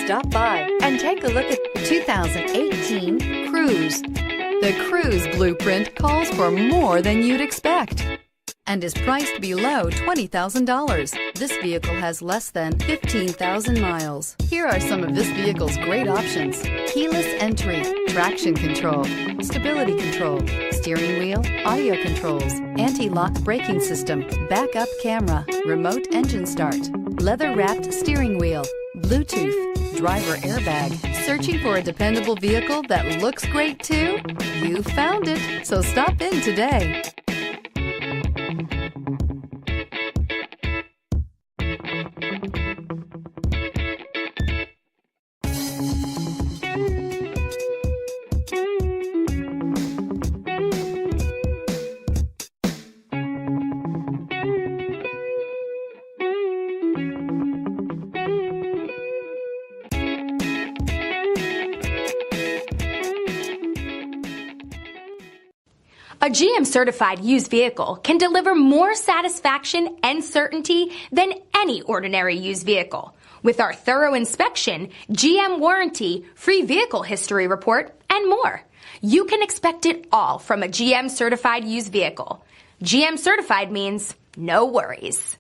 Stop by and take a look at 2018 Cruze. The Cruze blueprint calls for more than you'd expect and is priced below $20,000. This vehicle has less than 15,000 miles. Here are some of this vehicle's great options: keyless entry, traction control, stability control, steering wheel audio controls, anti-lock braking system, backup camera, remote engine start, leather-wrapped steering wheel, Bluetooth, driver airbag. Searching for a dependable vehicle that looks great too? You found it, so stop in today. A GM-certified used vehicle can deliver more satisfaction and certainty than any ordinary used vehicle. With our thorough inspection, GM warranty, free vehicle history report, and more. You can expect it all from a GM-certified used vehicle. GM-certified means no worries.